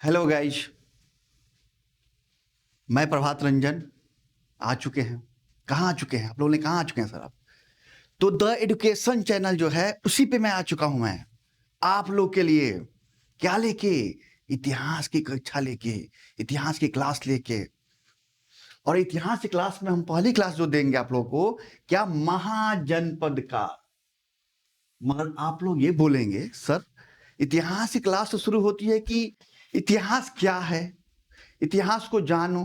Hello guys, मैं प्रभात रंजन आ चुके हैं। कहाँ आ चुके हैं आप लोगों ने? कहाँ आ चुके हैं सर आप? तो द एजुकेशन चैनल जो है उसी पे मैं आ चुका हूं। मैं आप लोग के लिए क्या लेके? इतिहास की कक्षा लेके, इतिहास की क्लास लेके। और इतिहास की क्लास में हम पहली क्लास जो देंगे आप लोगों को, क्या? महाजनपद का। मगर आप लोग ये बोलेंगे सर, इतिहास की क्लास तो शुरू होती है कि इतिहास क्या है, इतिहास को जानो,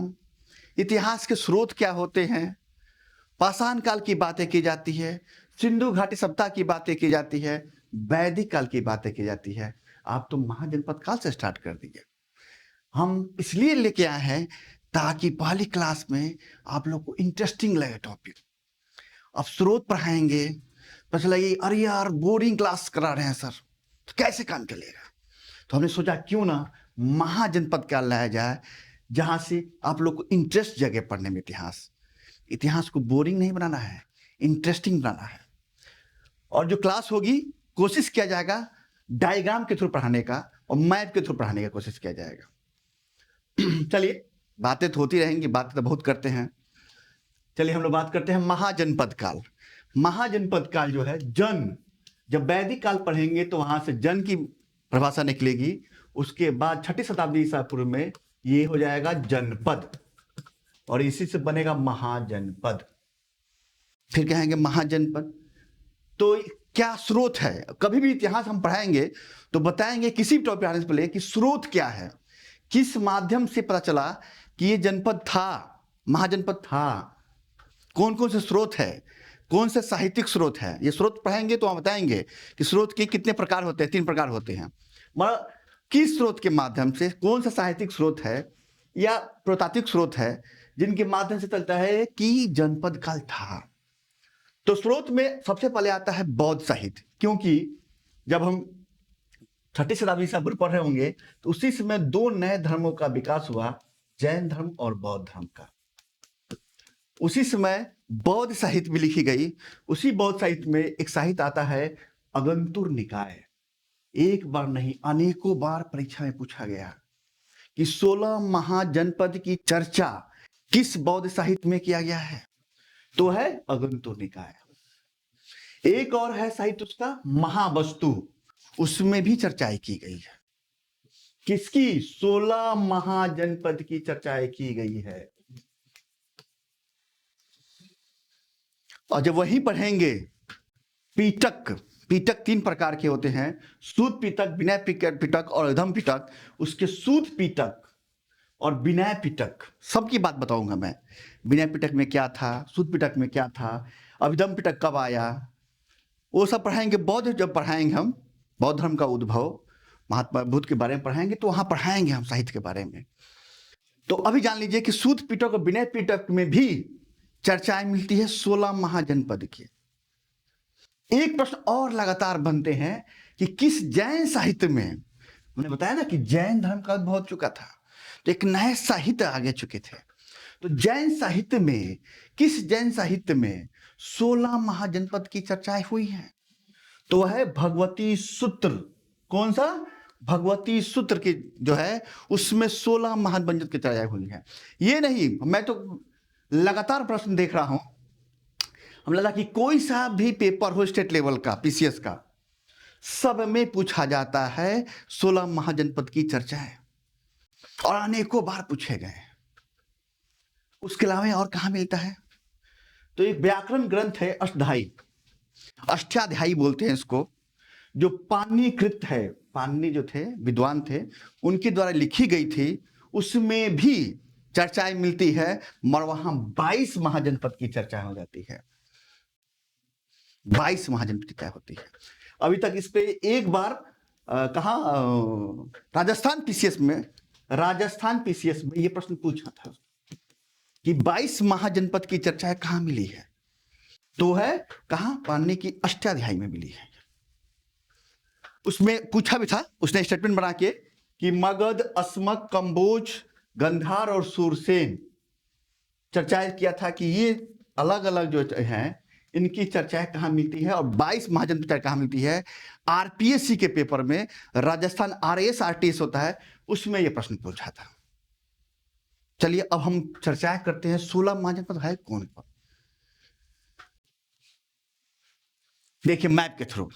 इतिहास के स्रोत क्या होते हैं, पाषाण काल की बातें की जाती है, सिंधु घाटी सभ्यता की बातें की जाती है, वैदिक काल की बातें की जाती है। आप तो महाजनपद काल से स्टार्ट कर दिए। हम इसलिए लेके आए हैं ताकि पहली क्लास में आप लोग को इंटरेस्टिंग लगे टॉपिक। अब स्रोत पढ़ाएंगे तो चला ये, अरे यार बोरिंग क्लास करा रहे हैं सर, तो कैसे काम चलेगा? तो हमने सोचा क्यों ना महाजनपद का लाया जाए, जहां से आप लोग को इंटरेस्ट जगे पढ़ने में। इतिहास इतिहास को बोरिंग नहीं बनाना है, इंटरेस्टिंग बनाना है। और जो क्लास होगी, कोशिश किया जाएगा डायग्राम के थ्रू पढ़ाने का और मैप के थ्रू पढ़ाने का कोशिश किया जाएगा। चलिए, बातें तो होती रहेंगी, बातें तो बहुत करते हैं। चलिए हम लोग बात करते हैं महाजनपद काल। महाजनपद काल जो है, जन, जब वैदिक काल पढ़ेंगे तो वहां से जन की परिभाषा निकलेगी। उसके बाद 6ठी शताब्दी ईसा पूर्व में ये हो जाएगा जनपद, और इसी से बनेगा महाजनपद। फिर कहेंगे महाजनपद। तो क्या स्रोत है? कभी भी इतिहास हम पढ़ाएंगे तो बताएंगे किसी भी टॉपिक आने से पहले कि स्रोत क्या है, किस माध्यम से पता चला कि ये जनपद था, महाजनपद था, कौन कौन से स्रोत है, कौन से साहित्यिक स्रोत है। ये स्रोत पढ़ेंगे तो हम बताएंगे कि स्रोत के कितने प्रकार होते हैं। 3 प्रकार होते हैं। मतलब किस स्रोत के माध्यम से, कौन सा साहित्यिक स्रोत है या पुरातात्विक स्रोत है जिनके माध्यम से चलता है कि जनपद काल था। तो स्रोत में सबसे पहले आता है बौद्ध साहित्य, क्योंकि जब हम 6ठी शताब्दी ईसा पूर्व पढ़ रहे होंगे तो उसी समय 2 नए धर्मों का विकास हुआ, जैन धर्म और बौद्ध धर्म का। उसी समय बौद्ध साहित्य भी लिखी गई। उसी बौद्ध साहित्य में एक साहित्य आता है अगंतुर निकाय। एक बार नहीं, अनेकों बार परीक्षा में पूछा गया कि 16 महाजनपद की चर्चा किस बौद्ध साहित्य में किया गया है, तो है अगंतुर निकाय। एक और है साहित्य उसका महावस्तु, उसमें भी चर्चाएं की गई है। किसकी? 16 महाजनपद की चर्चाएं की गई है। और जब वही पढ़ेंगे पीटक, पीटक 3 प्रकार के होते हैं, सूत पीटक, विनय पीटक और अभिधम पीटक। उसके सूत पीटक और विनय पीटक सबकी बात बताऊंगा मैं। विनय पीटक में क्या था, सूत पीटक में क्या था, अभिधम पीटक कब आया, वो सब पढ़ाएंगे। बौद्ध जब पढ़ाएंगे हम, बौद्ध धर्म का उद्भव, महात्मा बुद्ध के बारे में पढ़ाएंगे, तो वहां पढ़ाएंगे हम साहित्य के बारे में। तो अभी जान लीजिए कि सूत पीटक और विनय पीटक में भी चर्चाएं मिलती है 16 महाजनपद की। एक प्रश्न और लगातार बनते हैं कि किस जैन साहित्य में, हमने बताया ना कि जैन धर्म का उद्भव हो चुका था, तो एक नए साहित्य आगे चुके थे। तो जैन साहित्य में, किस जैन साहित्य में 16 महाजनपद की चर्चाएं हुई हैं? तो है भगवती सूत्र। कौन सा? भगवती सूत्र की जो है उसमें 16 महाजनपद की चर्चाएं हुई हैं। ये नहीं, मैं तो लगातार प्रश्न देख रहा हूं, हम लगा कि कोई सा भी पेपर हो स्टेट लेवल का, पीसीएस का, सब में पूछा जाता है 16 महाजनपद की चर्चाएं, और अनेकों बार पूछे गए। उसके अलावा और कहां मिलता है? तो एक व्याकरण ग्रंथ है अष्टाध्यायी, अष्टाध्यायी बोलते हैं इसको, जो पाणिनिकृत है। पाणिनि जो थे, विद्वान थे, उनके द्वारा लिखी गई थी। उसमें भी चर्चाएं मिलती है, और वहां 22 महाजनपद की चर्चा हो जाती है। 22 महाजनपद की चर्चा होती है। अभी तक इस पे एक बार कहा, राजस्थान पीसीएस में, राजस्थान पीसीएस में यह प्रश्न पूछा था कि 22 महाजनपद की चर्चा कहां मिली है, तो है कहां? पाणिनि की अष्टाध्यायी में मिली है। उसमें पूछा भी था, उसने स्टेटमेंट बना के कि मगध, अस्मक, कंबोज, गंधार और सूरसेन चर्चाएं किया था कि ये अलग अलग जो हैं इनकी चर्चाएं कहां मिलती है, और 22 महाजनपद कहां मिलती है। आरपीएससी के पेपर में, राजस्थान आरएएस आरटीएस होता है, उसमें यह प्रश्न पूछा था। चलिए अब हम चर्चाएं करते हैं 16 महाजनपद है कौन कौन। देखिए मैप के थ्रू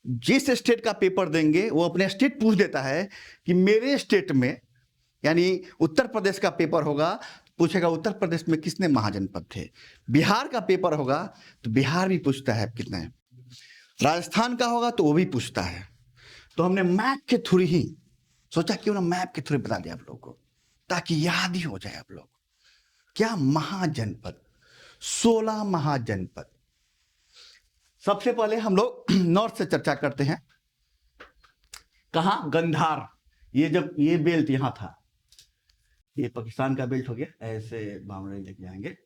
जिस स्टेट का पेपर देंगे वो अपने स्टेट पूछ देता है कि मेरे स्टेट में, यानी उत्तर प्रदेश का पेपर होगा पूछेगा उत्तर प्रदेश में कितने महाजनपद थे। बिहार का पेपर होगा तो बिहार भी पूछता है कितने। राजस्थान का होगा तो वो भी पूछता है। तो हमने मैप के थ्रू ही सोचा क्यों ना मैप के थ्रू बता दिया आप लोगों को, ताकि याद ही हो जाए आप लोग। क्या महाजनपद, 16 महाजनपद। सबसे पहले हम लोग नॉर्थ से चर्चा करते हैं। कहां? गंधार। ये जब ये बेल्ट यहां था, ये पाकिस्तान का बेल्ट हो गया, ऐसे बाउंड्री लेके जाएंगे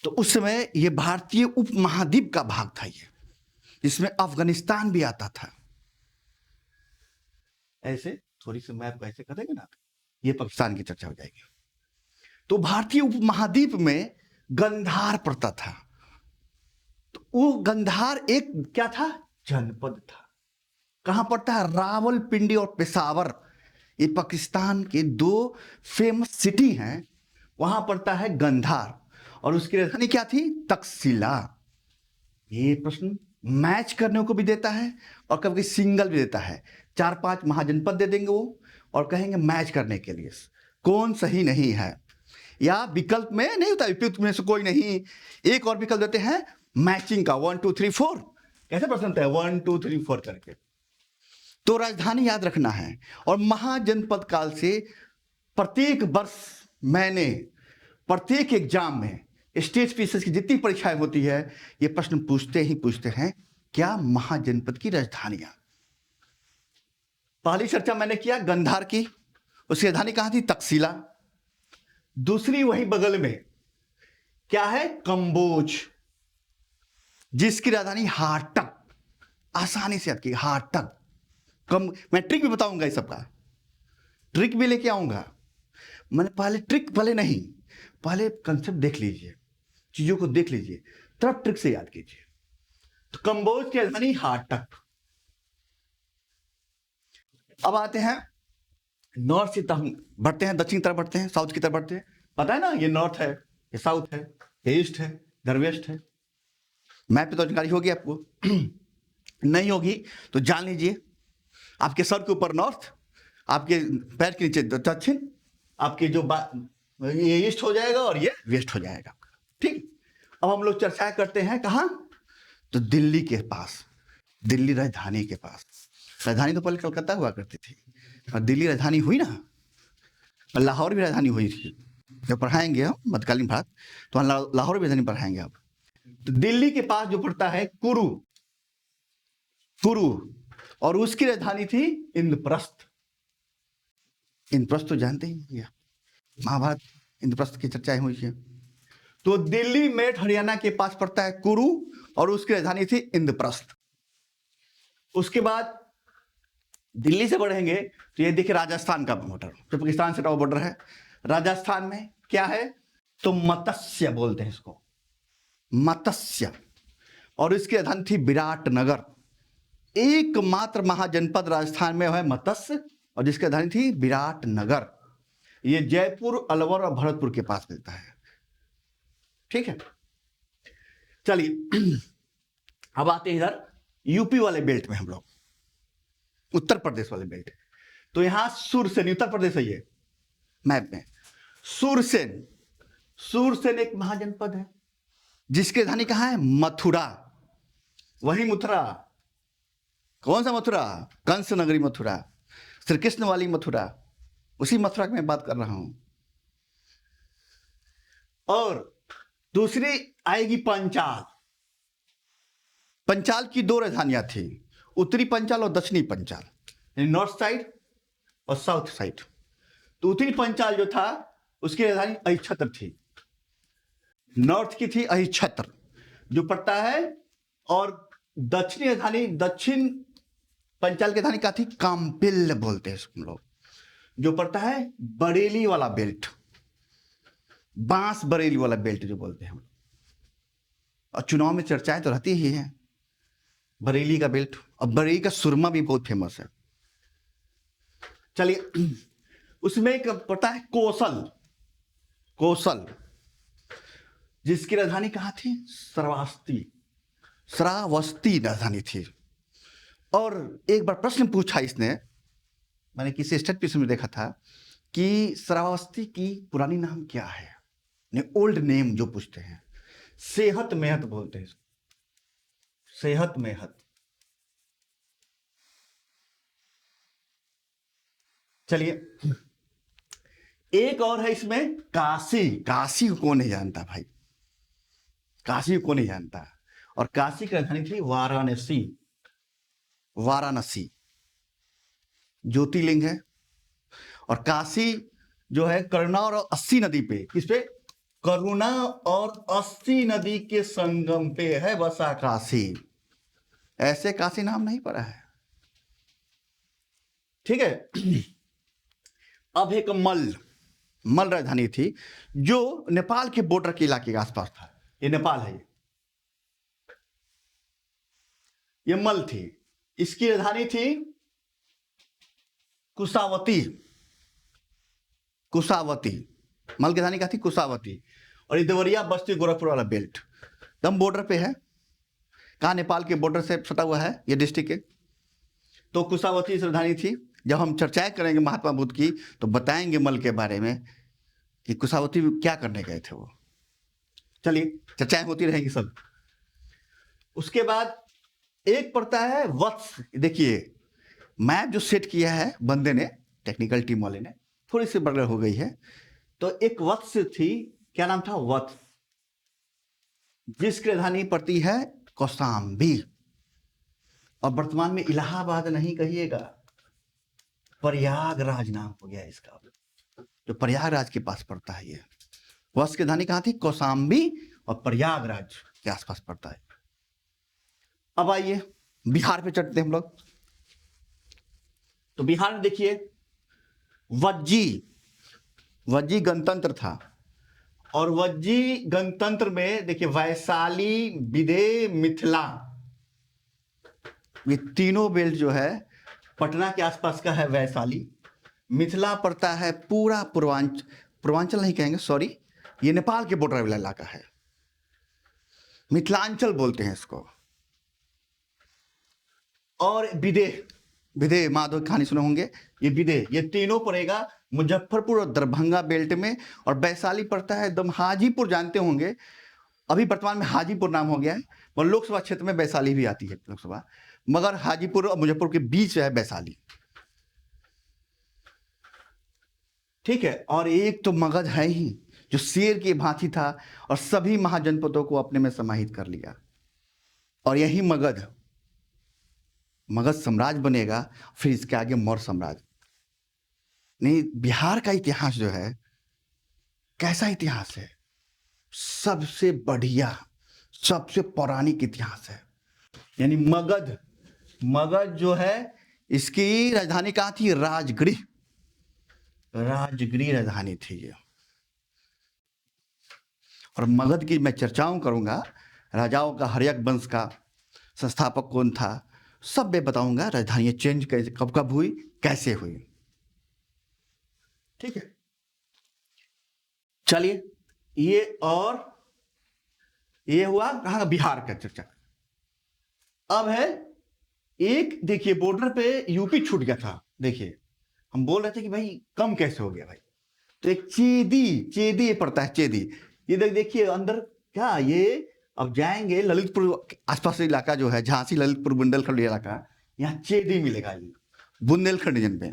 तो उस समय ये भारतीय उपमहाद्वीप का भाग था, ये इसमें अफगानिस्तान भी आता था। ऐसे थोड़ी सी मैप ऐसे कर देंगे ना, ये पाकिस्तान की चर्चा हो जाएगी। तो भारतीय उपमहाद्वीप में गंधार पड़ता था। तो वो गंधार एक क्या था? जनपद था। कहां पड़ता है? रावलपिंडी और पेशावर, ये पाकिस्तान के 2 फेमस सिटी हैं, वहां पड़ता है गंधार। और उसकी राजधानी क्या थी? तक्षशिला। ये प्रश्न मैच करने को भी देता है और कभी सिंगल भी देता है। 4-5 महाजनपद दे देंगे वो और कहेंगे मैच करने के लिए कौन सही नहीं है, या विकल्प में नहीं होता, विकल्प में से कोई नहीं, एक और विकल्प देते हैं मैचिंग का, 1 2 3 4। कैसे प्रश्न होता है? 1 2 3 4 करके। तो राजधानी याद रखना है। और महाजनपद काल से प्रत्येक वर्ष मैंने प्रत्येक एग्जाम में स्टेट पीसीएस की जितनी परीक्षाएं होती है ये प्रश्न पूछते हैं, क्या महाजनपद की राजधानियां। पहली चर्चा मैंने किया गंधार की, उसकी राजधानी कहां थी? तक्षशिला। दूसरी वही बगल में क्या है? कंबोज, जिसकी राजधानी हाटक। आसानी से याद की, हाटक। मैं ट्रिक भी बताऊंगा इस सबका, ट्रिक भी लेके आऊंगा। मैंने पहले ट्रिक भले नहीं, पहले कंसेप्ट देख लीजिए, चीजों को देख लीजिए, तब ट्रिक से याद कीजिए। तो कंबोज की राजधानी हाटक। अब आते हैं नॉर्थ से, हम बढ़ते हैं दक्षिण तरफ, बढ़ते हैं साउथ की तरफ बढ़ते हैं। पता है ना, ये नॉर्थ है, ये साउथ है, ये ईस्ट है, इधर वेस्ट है। मैप पे तो जानकारी होगी आपको नहीं होगी तो जान लीजिए। आपके सर के ऊपर नॉर्थ, आपके पैर के नीचे दक्षिण, आपके जो ये ईस्ट हो जाएगा और ये वेस्ट हो जाएगा। ठीक। अब हम लोग चर्चा करते हैं कहां? तो दिल्ली के पास, दिल्ली राजधानी के पास। राजधानी तो पहले कलकत्ता हुआ करती थी और दिल्ली राजधानी हुई ना, लाहौर भी राजधानी हुई थी। जब पढ़ाएंगे हम मध्यकालीन भारत तो लाहौर भी राजधानी पढ़ाएंगे आप। तो दिल्ली के पास जो पड़ता है कुरु, और उसकी राजधानी थी इंद्रप्रस्थ। इंद्रप्रस्थ तो जानते ही, महाभारत इंद्रप्रस्थ की चर्चाएं हुई है। तो दिल्ली मेरठ हरियाणा के पास पड़ता है कुरु और उसकी राजधानी थी इंद्रप्रस्थ। उसके बाद दिल्ली से बढ़ेंगे तो ये देखिए राजस्थान का बॉर्डर, जो पाकिस्तान से बॉर्डर है। राजस्थान में क्या है? तो मत्स्य बोलते हैं इसको, मत्स्य। और इसकी राजधानी थी विराटनगर। एकमात्र महाजनपद राजस्थान में है मत्स्य और जिसकी राजधानी थी विराटनगर। ये जयपुर, अलवर और भरतपुर के पास मिलता है। ठीक है, चलिए अब आते हैं इधर यूपी वाले बेल्ट में, हम लोग उत्तर प्रदेश वाले बेल्ट। तो यहां सुरसेन, उत्तर प्रदेश है ये मैप में। सुरसेन, सुरसेन एक महाजनपद है जिसकी राजधानी कहां है? मथुरा। वही मथुरा, कौन सा मथुरा? कंस नगरी मथुरा, श्री कृष्ण वाली मथुरा, उसी मथुरा की मैं बात कर रहा हूं। और दूसरी आएगी पंचाल। पंचाल की 2 राजधानियां थी, उत्तरी पंचाल और दक्षिणी पंचाल, यानी नॉर्थ साइड और साउथ साइड। तो उत्तरी पंचाल जो था उसकी राजधानी अहिच्छत्र थी, नॉर्थ की थी अहिच्छत्र जो पड़ता है। और दक्षिणी राजधानी, दक्षिण पंचाल की राजधानी क्या थी? काम्पिल बोलते हैं हम लोग, जो पड़ता है बरेली वाला बेल्ट, बांस बरेली वाला बेल्ट जो बोलते हैं हम लोग। और चुनाव में चर्चाएं तो रहती ही हैं बरेली का बेल्ट, और बरेली का सुरमा भी बहुत फेमस है। चलिए, उसमें एक पता है कौशल, कौशल जिसकी राजधानी कहाँ थी? श्रावस्ती, श्रावस्ती राजधानी थी। और एक बार प्रश्न पूछा इसने, मैंने किसी स्टेट पीस में देखा था कि श्रावस्ती की पुरानी नाम क्या है, ओल्ड नेम जो पूछते हैं, सेहत मेहत बोलते हैं, सेहत मेहत। चलिए, एक और है इसमें काशी, काशी को कौन नहीं जानता भाई, काशी को नहीं जानता। और काशी की राजधानी थी वाराणसी, वाराणसी ज्योतिर्लिंग है। और काशी जो है करुणा और अस्सी नदी पे, किस पे? करुणा और अस्सी नदी के संगम पे है बसा काशी, ऐसे काशी नाम नहीं पड़ा है, ठीक है। अब एक मल, मल राजधानी थी जो नेपाल के बॉर्डर के इलाके के आसपास था, ये नेपाल है, ये मल थी। इसकी राजधानी थी कुशावती, कुशावती, मल की राजधानी क्या थी? कुशावती। और ये देवरिया बस्ती गोरखपुर वाला बेल्ट दम बॉर्डर पे है, कहाँ? नेपाल के बॉर्डर से सटा हुआ है ये डिस्ट्रिक्ट है। तो कुशावती इस राजधानी थी। जब हम चर्चाएं करेंगे महात्मा बुद्ध की तो बताएंगे मल के बारे में कि कुशावती क्या करने गए थे वो। चलिए, चर्चाएं होती रहेंगी सब। उसके बाद एक पड़ता है वत्स। देखिए, मैप जो सेट किया है बंदे ने, टेक्निकल टीम वाले ने, थोड़ी सी बदल हो गई है। तो एक वत्स थी, क्या नाम था? वत्स, जिसकी राजधानी पड़ती है कौशाम्बी। और वर्तमान में इलाहाबाद नहीं कहिएगा, प्रयागराज नाम हो गया इसका, जो प्रयागराज के पास पड़ता है। ये वत्स की राजधानी कहाँ थी? कौशाम्बी, और प्रयागराज के आसपास पड़ता है। अब आइए बिहार पे चढ़ते हैं हम लोग। तो बिहार में देखिए वज्जी, वज्जी गणतंत्र था। और वज्जी गणतंत्र में देखिए वैशाली, विदेह, मिथिला, ये तीनों बेल्ट जो है पटना के आसपास का है वैशाली। मिथिला पड़ता है पूरा पूर्वांचल, पूर्वांचल नहीं कहेंगे, सॉरी, ये नेपाल के बॉर्डर वाला इलाका है, मिथिलांचल बोलते हैं इसको। और विदेह, विदेह माधव की कहानी सुने होंगे, ये विदेह, ये तीनों पड़ेगा मुजफ्फरपुर और दरभंगा बेल्ट में। और वैशाली पड़ता है एकदम हाजीपुर, जानते होंगे, अभी वर्तमान में हाजीपुर नाम हो गया है, और लोकसभा क्षेत्र में वैशाली भी आती है लोकसभा, मगर हाजीपुर और मुजफ्फरपुर के बीच है वैशाली, ठीक है। और एक तो मगध है ही जो शेर की भांति था और सभी महाजनपदों को अपने में समाहित कर लिया। और यही मगध, मगध साम्राज्य बनेगा, फिर इसके आगे मौर्य साम्राज्य। नहीं, बिहार का इतिहास जो है कैसा इतिहास है? सबसे बढ़िया, सबसे पौराणिक इतिहास है। यानी मगध, मगध जो है इसकी राजधानी कहाँ थी? राजगृह, राजगृह राजधानी थी ये। और मगध की मैं चर्चाओं करूंगा, राजाओं का, हर्यक वंश का संस्थापक कौन था, सब मैं बताऊंगा। राजधानियां चेंज कैसे, कब कब हुई, कैसे हुई, ठीक है। चलिए, ये और ये हुआ कहाँ? बिहार का चर्चा। अब है एक, देखिए बॉर्डर पे यूपी छूट गया था। देखिए हम बोल रहे थे कि भाई कम कैसे हो गया भाई, तो एक चेदी, चेदी ये पड़ता है, चेदी। ये देखिए अंदर क्या, ये अब जाएंगे ललितपुर आसपास इलाका जो है, झांसी, ललितपुर, बुंदेलखंड इलाका, यहाँ चेदी मिलेगा, ये बुंदेलखंड रीजन पे।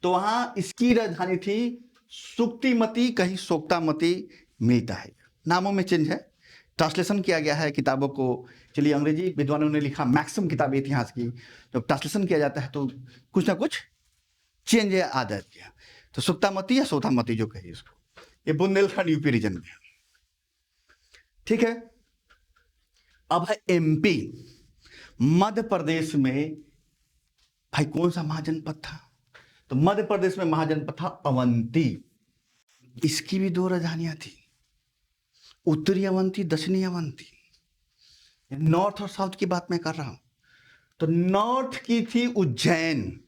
तो वहां इसकी राजधानी थी सुक्तिमती, कहीं सोक्तामती मिलता है, नामों में चेंज है, ट्रांसलेशन किया गया है किताबों को। चलिए, अंग्रेजी विद्वानों ने लिखा मैक्सिमम किताबें इतिहास की, जब ट्रांसलेशन किया जाता है तो कुछ ना कुछ चेंज आ जाती है। तो सुक्तामती या सोतामती जो कहिए इसको, ये बुंदेलखंड यूपी रीजन में, ठीक है। अब है एमपी, मध्य प्रदेश में भाई कौन सा महाजनपद था? तो मध्य प्रदेश में महाजनपद था अवंती। इसकी भी दो राजधानियां थी, उत्तरी अवंती, दक्षिणी अवंती। नॉर्थ और साउथ की बात मैं कर रहा हूं। तो नॉर्थ की थी उज्जैन,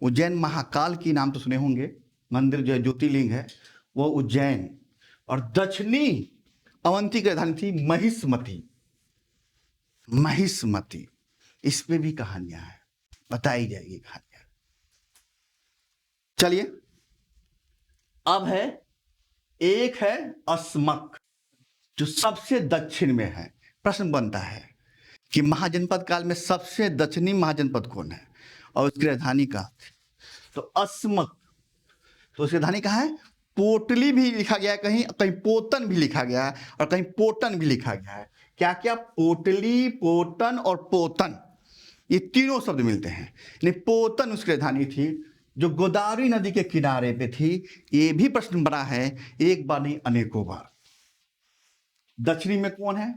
उज्जैन महाकाल की नाम तो सुने होंगे, मंदिर जो है ज्योतिर्लिंग है वो उज्जैन। और दक्षिणी अवंती की राजधानी थी महिष्मती। महिष्मती, इस पे भी कहानियां हैं, बताई जाएगी कहानियां। चलिए अब है, एक है अस्मक जो सबसे दक्षिण में है। प्रश्न बनता है कि महाजनपद काल में सबसे दक्षिणी महाजनपद कौन है और उसकी राजधानी कहाँ थी? तो अस्मक, तो उसकी राजधानी कहाँ है? पोटली भी लिखा गया है, कहीं कहीं पोतन भी लिखा गया है और कहीं पोटन भी लिखा गया है। क्या क्या? पोटली, पोटन और पोतन, ये तीनों शब्द मिलते हैं। लेकिन पोतन उसकी राजधानी थी जो गोदावरी नदी के किनारे पे थी। ये भी प्रश्न बना है, एक बार नहीं अनेकों बार। दक्षिणी में कौन है?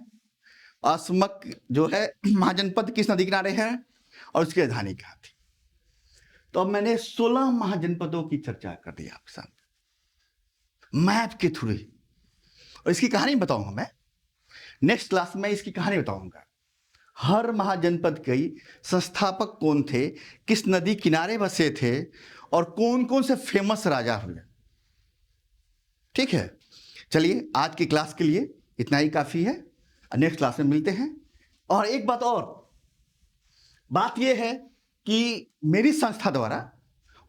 अस्मक जो है महाजनपद किस नदी किनारे है और उसकी राजधानी कहाँ थी? तो अब मैंने 16 महाजनपदों की चर्चा कर दी आपके सामने मैप के थ्रू, और इसकी कहानी बताऊंगा मैं नेक्स्ट क्लास में, इसकी कहानी बताऊंगा। हर महाजनपद के संस्थापक कौन थे, किस नदी किनारे बसे थे और कौन कौन से फेमस राजा हुए। ठीक है, चलिए आज की क्लास के लिए इतना ही काफी है, नेक्स्ट क्लास में मिलते हैं। और एक बात और, बात यह है कि मेरी संस्था द्वारा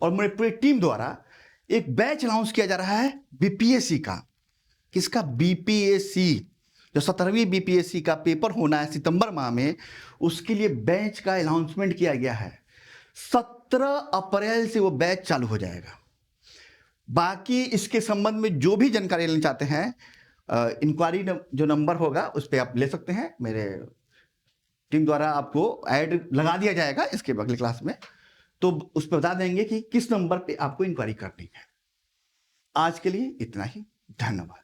और मेरी पूरी टीम द्वारा एक बैच अनाउंस किया जा रहा है बीपीएससी का। किसका? बीपीएससी, जो 17वीं बीपीएससी का पेपर होना है सितंबर माह में, उसके लिए बैच का अनाउंसमेंट किया गया है। 17 अप्रैल से वो बैच चालू हो जाएगा। बाकी इसके संबंध में जो भी जानकारी लेना चाहते हैं, इंक्वायरी जो नंबर होगा उस पर आप ले सकते हैं। मेरे टीम द्वारा आपको ऐड लगा दिया जाएगा इसके अगले क्लास में, तो उस पर बता देंगे कि किस नंबर पे आपको इंक्वायरी करनी है। आज के लिए इतना ही, धन्यवाद।